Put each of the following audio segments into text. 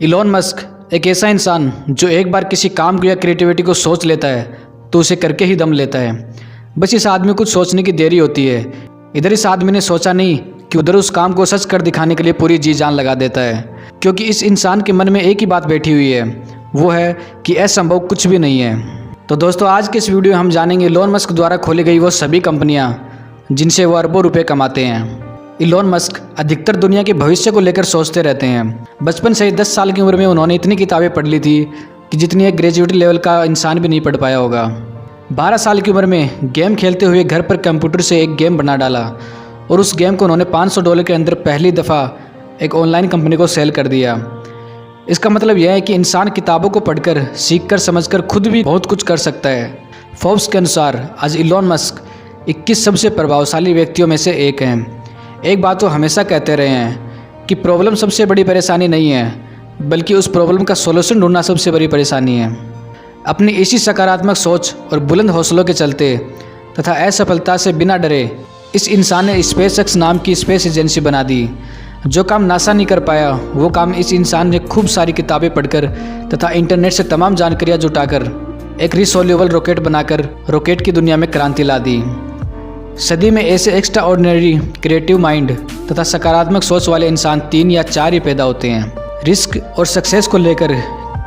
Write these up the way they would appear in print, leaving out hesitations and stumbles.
Elon Musk एक ऐसा इंसान जो एक बार किसी काम को या क्रिएटिविटी को सोच लेता है तो उसे करके ही दम लेता है। बस इस आदमी को कुछ सोचने की देरी होती है। इधर इस आदमी ने सोचा नहीं कि उधर उस काम को सच कर दिखाने के लिए पूरी जी जान लगा देता है, क्योंकि इस इंसान के मन में एक ही बात बैठी हुई है, वो है कि असंभव कुछ भी नहीं है। तो दोस्तों, आज के इस वीडियो में हम जानेंगे इलॉन मस्क द्वारा खोली गई वो सभी कंपनियां जिनसे वो अरबों रुपए कमाते हैं। इलॉन मस्क अधिकतर दुनिया के भविष्य को लेकर सोचते रहते हैं। बचपन से ही 10 साल की उम्र में उन्होंने इतनी किताबें पढ़ ली थी कि जितनी एक ग्रेजुएट लेवल का इंसान भी नहीं पढ़ पाया होगा। 12 साल की उम्र में गेम खेलते हुए घर पर कंप्यूटर से एक गेम बना डाला और उस गेम को उन्होंने $500 के अंदर पहली दफ़ा एक ऑनलाइन कंपनी को सेल कर दिया। इसका मतलब यह है कि इंसान किताबों को पढ़कर, सीखकर, समझकर खुद भी बहुत कुछ कर सकता है। फोर्ब्स के अनुसार आज इलॉन मस्क 21 सबसे प्रभावशाली व्यक्तियों में से एक हैं। एक बात वो हमेशा कहते रहे हैं कि प्रॉब्लम सबसे बड़ी परेशानी नहीं है, बल्कि उस प्रॉब्लम का सॉल्यूशन ढूंढना सबसे बड़ी परेशानी है। अपनी इसी सकारात्मक सोच और बुलंद हौसलों के चलते तथा असफलता से बिना डरे इस इंसान ने स्पेसएक्स नाम की स्पेस एजेंसी बना दी। जो काम नासा नहीं कर पाया वो काम इस इंसान ने खूब सारी किताबें पढ़कर तथा इंटरनेट से तमाम जानकारियाँ जुटाकर एक रिसोल्यूबल रॉकेट बनाकर रॉकेट की दुनिया में क्रांति ला दी। सदी में ऐसे एक्स्ट्राऑर्डिनरी क्रिएटिव माइंड तथा सकारात्मक सोच वाले इंसान 3 या 4 ही पैदा होते हैं। रिस्क और सक्सेस को लेकर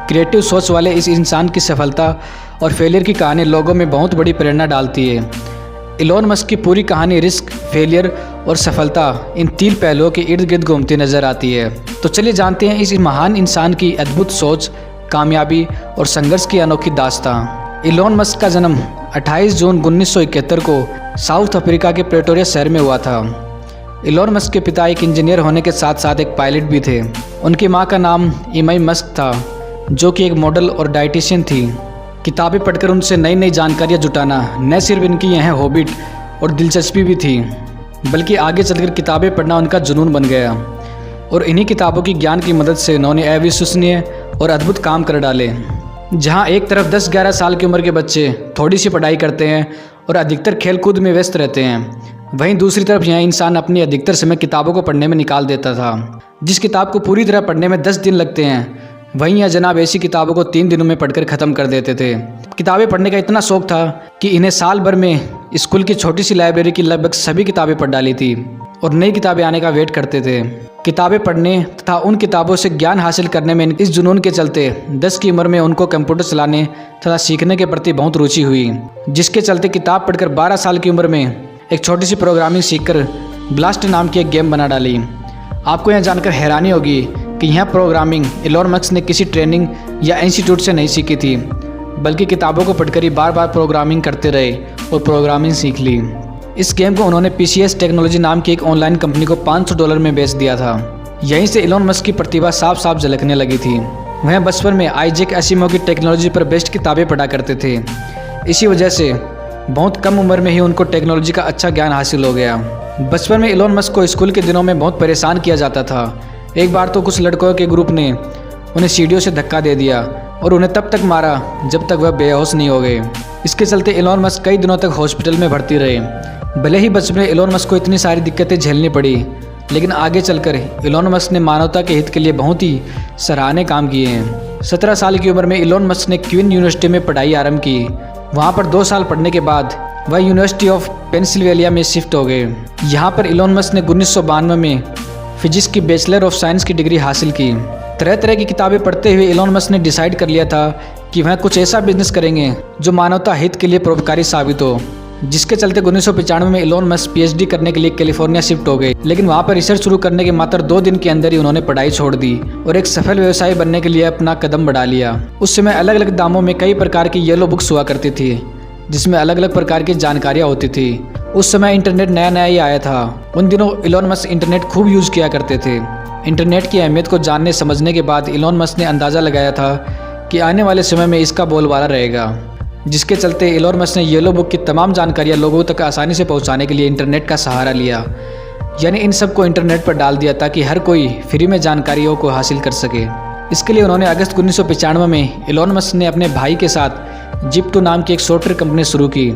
क्रिएटिव सोच वाले इस इंसान की सफलता और फेलियर की कहानी लोगों में बहुत बड़ी प्रेरणा डालती है। इलॉन मस्क की पूरी कहानी रिस्क, फेलियर और सफलता इन 3 पहलुओं के इर्द गिर्द घूमती नजर आती है। तो चलिए जानते हैं इस महान इंसान की अद्भुत सोच, कामयाबी और संघर्ष की अनोखी दास्तां। इलॉन मस्क का जन्म 28 जून 1971 को साउथ अफ्रीका के प्रेटोरिया शहर में हुआ था। इलॉन मस्क के पिता एक इंजीनियर होने के साथ साथ एक पायलट भी थे। उनकी मां का नाम इमाई मस्क था, जो कि एक मॉडल और डाइटिशियन थी। किताबें पढ़कर उनसे नई नई जानकारियां जुटाना न सिर्फ इनकी यह हॉबी और दिलचस्पी भी थी, बल्कि आगे चलकर किताबें पढ़ना उनका जुनून बन गया और इन्हीं किताबों की ज्ञान की मदद से उन्होंने अविश्वसनीय और अद्भुत काम कर डाले। जहाँ एक तरफ 10-11 साल की उम्र के बच्चे थोड़ी सी पढ़ाई करते हैं और अधिकतर खेल कूद में व्यस्त रहते हैं, वहीं दूसरी तरफ यह इंसान अपनी अधिकतर समय किताबों को पढ़ने में निकाल देता था। जिस किताब को पूरी तरह पढ़ने में 10 दिन लगते हैं, वहीं यह जनाब ऐसी किताबों को 3 दिनों में पढ़कर ख़त्म कर देते थे। किताबें पढ़ने का इतना शौक था कि इन्हें साल भर में स्कूल की छोटी सी लाइब्रेरी की लगभग सभी किताबें पढ़ डाली थी और नई किताबें आने का वेट करते थे। किताबें पढ़ने तथा उन किताबों से ज्ञान हासिल करने में इस जुनून के चलते 10 की उम्र में उनको कंप्यूटर चलाने तथा सीखने के प्रति बहुत रुचि हुई, जिसके चलते किताब पढ़कर 12 साल की उम्र में एक छोटी सी प्रोग्रामिंग सीखकर ब्लास्ट नाम की एक गेम बना डाली। आपको यह जानकर हैरानी होगी कि यह प्रोग्रामिंग इलॉन मस्क ने किसी ट्रेनिंग या इंस्टीट्यूट से नहीं सीखी थी, बल्कि किताबों को पढ़कर ही बार बार प्रोग्रामिंग करते रहे और प्रोग्रामिंग सीख ली। इस गेम को उन्होंने PCS टेक्नोलॉजी नाम की एक ऑनलाइन कंपनी को $500 में बेच दिया था। यहीं से इलॉन मस्क की प्रतिभा साफ साफ झलकने लगी थी। वह बचपन में आइजैक एसिमोव की टेक्नोलॉजी पर बेस्ड किताबें पढ़ा करते थे। इसी वजह से बहुत कम उम्र में ही उनको टेक्नोलॉजी का अच्छा ज्ञान हासिल हो गया। बचपन में इलॉन मस्क को स्कूल के दिनों में बहुत परेशान किया जाता था। एक बार तो कुछ लड़कों के ग्रुप ने उन्हें सीढ़ियों से धक्का दे दिया और उन्हें तब तक मारा जब तक वह बेहोश नहीं हो गए। इसके चलते इलॉन मस्क कई दिनों तक हॉस्पिटल में भर्ती रहे। भले ही बचपन में इलॉन मस्क को इतनी सारी दिक्कतें झेलनी पड़ी, लेकिन आगे चलकर इलॉन मस्क ने मानवता के हित के लिए बहुत ही सराहनीय काम किए हैं। 17 साल की उम्र में इलॉन मस्क ने क्वीन यूनिवर्सिटी में पढ़ाई आरंभ की। वहाँ पर 2 साल पढ़ने के बाद वह यूनिवर्सिटी ऑफ पेंसिल्वेनिया में शिफ्ट हो गए। यहाँ पर इलॉन मस्क ने 1992 में फिजिक्स की बैचलर ऑफ साइंस की डिग्री हासिल की। तरह तरह की किताबें पढ़ते हुए इलॉन मस्क ने डिसाइड कर लिया था कि वह कुछ ऐसा बिजनेस करेंगे जो मानवता हित के लिए परोपकारी साबित हो, जिसके चलते 1995 में इलॉन मस्क PhD करने के लिए कैलिफोर्निया शिफ्ट हो गए। लेकिन वहाँ पर रिसर्च शुरू करने के मात्र 2 दिन के अंदर ही उन्होंने पढ़ाई छोड़ दी और एक सफल व्यवसायी बनने के लिए अपना कदम बढ़ा लिया। उस समय अलग अलग दामों में कई प्रकार की येलो बुक्स हुआ करती थी, जिसमें अलग अलग प्रकार की जानकारियाँ होती थी। उस समय इंटरनेट नया नया ही आया था। उन दिनों इलॉन मस्क इंटरनेट खूब यूज़ किया करते थे। इंटरनेट की अहमियत को जानने समझने के बाद इलॉन मस्क ने अंदाज़ा लगाया था कि आने वाले समय में इसका बोलबाला रहेगा, जिसके चलते इलॉन मस्क ने येलो बुक की तमाम जानकारियाँ लोगों तक आसानी से पहुँचाने के लिए इंटरनेट का सहारा लिया। यानी इन सब को इंटरनेट पर डाल दिया ताकि हर कोई फ्री में जानकारियों को हासिल कर सके। इसके लिए उन्होंने अगस्त 1995 में इलॉन मस्क ने अपने भाई के साथ जिप्टो नाम की एक सॉफ्टवेयर कंपनी शुरू की,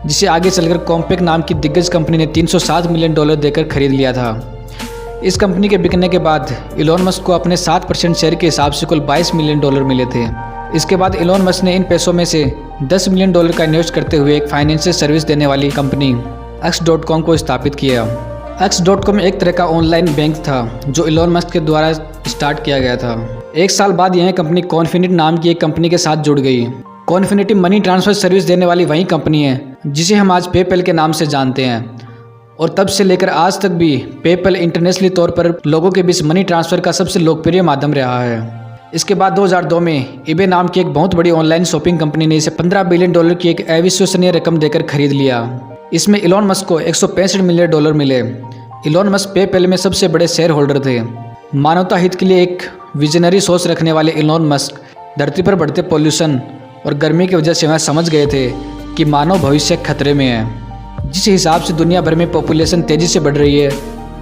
जिसे आगे चलकर कॉम्पैक्ट नाम की दिग्गज कंपनी ने $307 मिलियन देकर खरीद लिया था। इस कंपनी के बिकने के बाद इलॉन मस्क को अपने 7% शेयर के हिसाब से कुल $22 मिलियन मिले थे। इसके बाद इलॉन मस्क ने इन पैसों में से $10 मिलियन का इन्वेस्ट करते हुए एक फाइनेंशियल सर्विस देने वाली कंपनी X.com को स्थापित किया। X.com एक तरह का ऑनलाइन बैंक था जो इलॉन मस्क के द्वारा स्टार्ट किया गया था। एक साल बाद यह कंपनी कॉन्फिनिटी नाम की एक कंपनी के साथ जुड़ गई। कॉन्फिनिटी मनी ट्रांसफर सर्विस देने वाली वही कंपनी है जिसे हम आज पेपैल के नाम से जानते हैं, और तब से लेकर आज तक भी पेपैल इंटरनेशनली तौर पर लोगों के बीच मनी ट्रांसफर का सबसे लोकप्रिय माध्यम रहा है। इसके बाद 2002 में eBay नाम की एक बहुत बड़ी ऑनलाइन शॉपिंग कंपनी ने इसे $15 बिलियन की एक अविश्वसनीय रकम देकर खरीद लिया। इसमें इलॉन मस्क को $165 मिलियन मिले। इलॉन मस्क पेपैल में सबसे बड़े शेयर होल्डर थे। मानवता हित के लिए एक विजनरी सोच रखने वाले इलॉन मस्क धरती पर बढ़ते पोल्यूशन और गर्मी की वजह से वह समझ गए थे कि मानव भविष्य खतरे में है। जिस हिसाब से दुनिया भर में पॉपुलेशन तेज़ी से बढ़ रही है,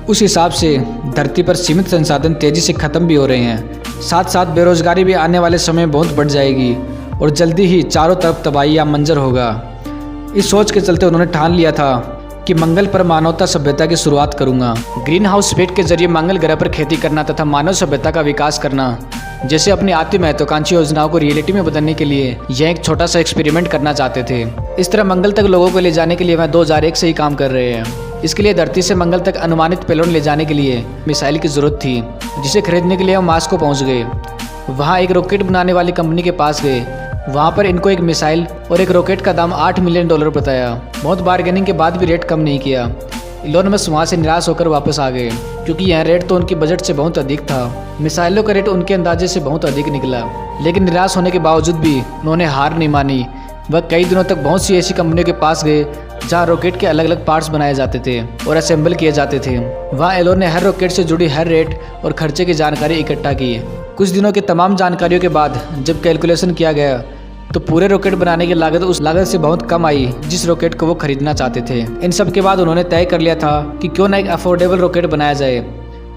उस हिसाब से धरती पर सीमित संसाधन तेज़ी से ख़त्म भी हो रहे हैं। साथ साथ बेरोजगारी भी आने वाले समय में बहुत बढ़ जाएगी और जल्दी ही चारों तरफ तबाही या मंजर होगा। इस सोच के चलते उन्होंने ठान लिया था कि मंगल पर मानवता सभ्यता की शुरुआत करूंगा। ग्रीन हाउस इफेक्ट के जरिए मंगल ग्रह पर खेती करना तथा मानव सभ्यता का विकास करना जैसे अपनी अति महत्वाकांक्षी योजनाओं को रियलिटी में बदलने के लिए यह एक छोटा सा एक्सपेरिमेंट करना चाहते थे। इस तरह मंगल तक लोगों को ले जाने के लिए वह 2001 से ही काम कर रहे हैं। इसके लिए धरती से मंगल तक अनुमानित पेलोड ले जाने के लिए मिसाइल की जरूरत थी, जिसे खरीदने के लिए हम मार्स को पहुंच गए। वहां एक रॉकेट बनाने वाली कंपनी के पास गए। वहां पर इनको एक मिसाइल और एक रॉकेट का दाम $8 मिलियन बताया। बहुत बार्गेनिंग के बाद भी रेट कम नहीं किया। इलॉन मस्क वहां से निराश होकर वापस आ गए क्योंकि यह रेट तो उनके बजट से बहुत अधिक था। मिसाइलों का रेट उनके अंदाजे से बहुत अधिक निकला, लेकिन निराश होने के बावजूद भी उन्होंने हार नहीं मानी। वह कई दिनों तक बहुत सी ऐसी कंपनियों के पास गए जहां रॉकेट के अलग अलग पार्ट्स बनाए जाते थे और असेंबल किए जाते थे। वहां एलोन ने हर रॉकेट से जुड़ी हर रेट और खर्चे की जानकारी इकट्ठा की। कुछ दिनों की तमाम जानकारियों के बाद जब कैलकुलेशन किया गया तो पूरे रॉकेट बनाने की लागत उस लागत से बहुत कम आई जिस रॉकेट को वो खरीदना चाहते थे। इन सब के बाद उन्होंने तय कर लिया था कि क्यों ना एक अफोर्डेबल रॉकेट बनाया जाए।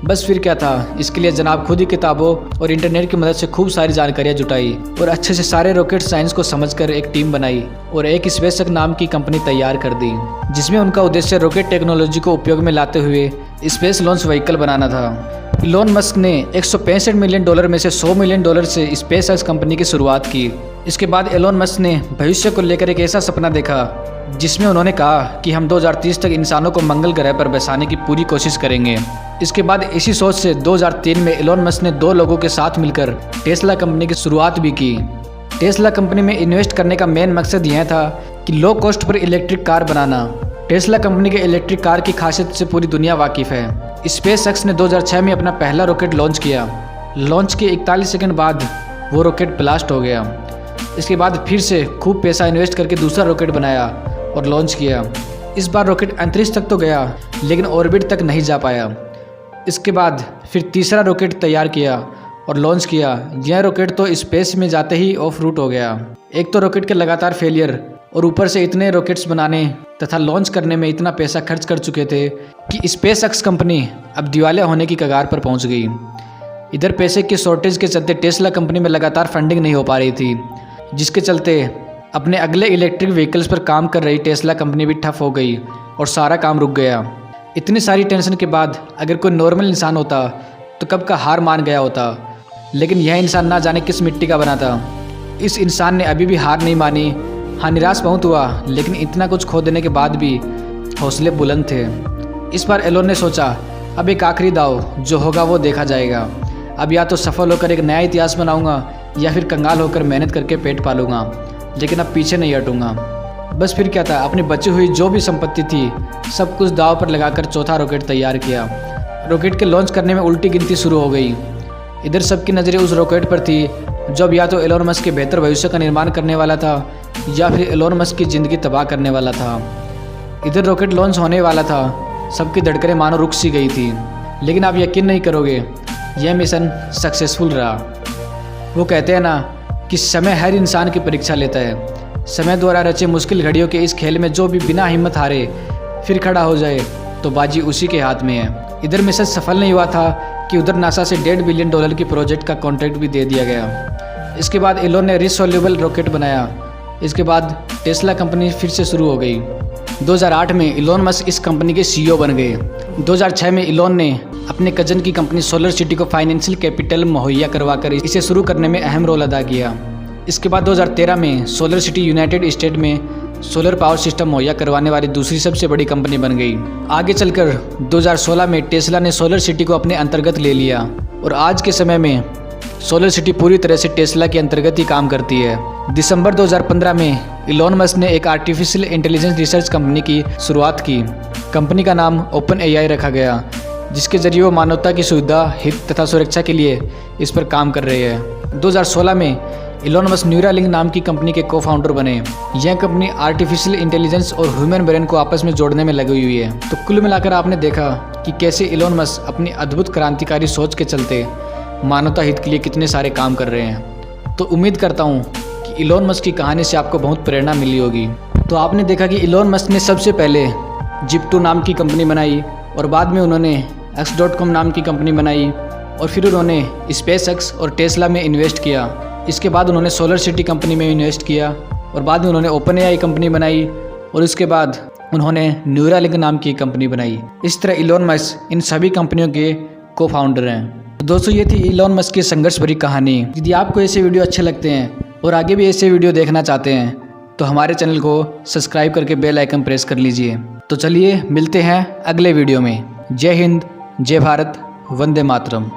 बस फिर क्या था, इसके लिए जनाब खुद ही किताबों और इंटरनेट की मदद से खूब सारी जानकारियां जुटाई और अच्छे से सारे रॉकेट साइंस को समझकर एक टीम बनाई और एक स्पेसएक्स नाम की कंपनी तैयार कर दी, जिसमें उनका उद्देश्य रॉकेट टेक्नोलॉजी को उपयोग में लाते हुए स्पेस लॉन्च व्हीकल बनाना था। इलॉन मस्क ने $165 मिलियन में से $100 मिलियन से स्पेसएक्स कंपनी की शुरुआत की। इसके बाद एलोन मस्क ने भविष्य को लेकर एक ऐसा सपना देखा जिसमें उन्होंने कहा कि हम 2030 तक इंसानों को मंगल ग्रह पर बसाने की पूरी कोशिश करेंगे। इसके बाद इसी सोच से 2003 में एलोन मस्क ने 2 लोगों के साथ मिलकर टेस्ला कंपनी की शुरुआत भी की। टेस्ला कंपनी में इन्वेस्ट करने का मेन मकसद यह था कि लो कॉस्ट पर इलेक्ट्रिक कार बनाना। टेस्ला कंपनी के इलेक्ट्रिक कार की खासियत से पूरी दुनिया वाकिफ़ है। स्पेसएक्स ने 2006 में अपना पहला रॉकेट लॉन्च किया। लॉन्च के 41 सेकंड बाद वो रॉकेट ब्लास्ट हो गया। इसके बाद फिर से खूब पैसा इन्वेस्ट करके दूसरा रॉकेट बनाया और लॉन्च किया। इस बार रॉकेट अंतरिक्ष तक तो गया लेकिन ऑर्बिट तक नहीं जा पाया। इसके बाद फिर तीसरा रॉकेट तैयार किया और लॉन्च किया। यह रॉकेट तो स्पेस में जाते ही ऑफ रूट हो गया। एक तो रॉकेट के लगातार फेलियर और ऊपर से इतने रॉकेट्स बनाने तथा लॉन्च करने में इतना पैसा खर्च कर चुके थे कि स्पेसएक्स कंपनी अब दिवालिया होने की कगार पर पहुंच गई। इधर पैसे की शॉर्टेज के चलते टेस्ला कंपनी में लगातार फंडिंग नहीं हो पा रही थी, जिसके चलते अपने अगले इलेक्ट्रिक व्हीकल्स पर काम कर रही टेस्ला कंपनी भी ठप हो गई और सारा काम रुक गया। इतनी सारी टेंशन के बाद अगर कोई नॉर्मल इंसान होता तो कब का हार मान गया होता, लेकिन यह इंसान ना जाने किस मिट्टी का बना था। इस इंसान ने अभी भी हार नहीं मानी। हाँ, निराश बहुत हुआ, लेकिन इतना कुछ खो देने के बाद भी हौसले बुलंद थे। इस बार एलोन ने सोचा, अब एक आखिरी दाव जो होगा वो देखा जाएगा। अब या तो सफल होकर एक नया इतिहास बनाऊंगा या फिर कंगाल होकर मेहनत करके पेट पालूंगा, लेकिन अब पीछे नहीं हटूंगा। बस फिर क्या था, अपनी बची हुई जो भी संपत्ति थी सब कुछ दाव पर लगाकर चौथा रॉकेट तैयार किया। रॉकेट के लॉन्च करने में उल्टी गिनती शुरू हो गई। इधर सबकी नज़रें उस रॉकेट पर थी जो अब या तो एलोन मस्क के बेहतर भविष्य का निर्माण करने वाला था या फिर एलोन मस्क की ज़िंदगी तबाह करने वाला था। इधर रॉकेट लॉन्च होने वाला था, सबकी धड़कनें मानो रुक सी गई थी। लेकिन आप यकीन नहीं करोगे, यह मिशन सक्सेसफुल रहा। वो कहते हैं ना कि समय हर इंसान की परीक्षा लेता है। समय द्वारा रचे मुश्किल घड़ियों के इस खेल में जो भी बिना हिम्मत हारे फिर खड़ा हो जाए तो बाजी उसी के हाथ में है। इधर मिशन सफल नहीं हुआ था कि उधर नासा से $1.5 बिलियन की प्रोजेक्ट का कॉन्ट्रैक्ट भी दे दिया गया। इसके बाद एलोन ने रिसोल्यूबल रॉकेट बनाया। इसके बाद टेस्ला कंपनी फिर से शुरू हो गई। 2008 में एलोन मस्क इस कंपनी के CEO बन गए। 2006 में एलोन ने अपने कजन की कंपनी सोलर सिटी को फाइनेंशियल कैपिटल मुहैया करवाकर इसे शुरू करने में अहम रोल अदा किया। इसके बाद 2013 में सोलर सिटी यूनाइटेड स्टेट में सोलर पावर सिस्टम मुहैया करवाने वाली दूसरी सबसे बड़ी कंपनी बन गई। आगे चलकर 2016 में टेस्ला ने सोलर सिटी को अपने अंतर्गत ले लिया और आज के समय में सोलर सिटी पूरी तरह से टेस्ला के अंतर्गत ही काम करती है। दिसंबर 2015 में इलॉन मस्क ने एक आर्टिफिशियल इंटेलिजेंस रिसर्च कंपनी की शुरुआत की। कंपनी का नाम ओपन एआई रखा गया, जिसके जरिए वो मानवता की सुविधा, हित तथा सुरक्षा के लिए इस पर काम कर रहे हैं। 2016 में इलॉन मस्क न्यूरालिंक नाम की कंपनी के को फाउंडर बने। यह कंपनी आर्टिफिशियल इंटेलिजेंस और ह्यूमन ब्रेन को आपस में जोड़ने में लगी हुई है। तो कुल मिलाकर आपने देखा कि कैसे इलॉन मस्क अपनी अद्भुत क्रांतिकारी सोच के चलते मानवता हित के लिए कितने सारे काम कर रहे हैं। तो उम्मीद करता हूँ कि इलॉन मस्क की कहानी से आपको बहुत प्रेरणा मिली होगी। तो आपने देखा कि इलॉन मस्क ने सबसे पहले जिप्टो नाम की कंपनी बनाई और बाद में उन्होंने x.com नाम की कंपनी बनाई और फिर उन्होंने SpaceX और टेस्ला में इन्वेस्ट किया। इसके बाद उन्होंने सोलर सिटी कंपनी में इन्वेस्ट किया और बाद में उन्होंने ओपन एआई कंपनी बनाई और इसके बाद उन्होंने न्यूरालिंक नाम की कंपनी बनाई। इस तरह इलॉन मस्क इन सभी कंपनियों के को फाउंडर हैं। तो दोस्तों, ये थी इलॉन मस्क की संघर्ष भरी कहानी। यदि आपको ऐसे वीडियो अच्छे लगते हैं और आगे भी ऐसे वीडियो देखना चाहते हैं तो हमारे चैनल को सब्सक्राइब करके बेल आइकन प्रेस कर लीजिए। तो चलिए मिलते हैं अगले वीडियो में। जय हिंद, जय भारत, वंदे मातरम।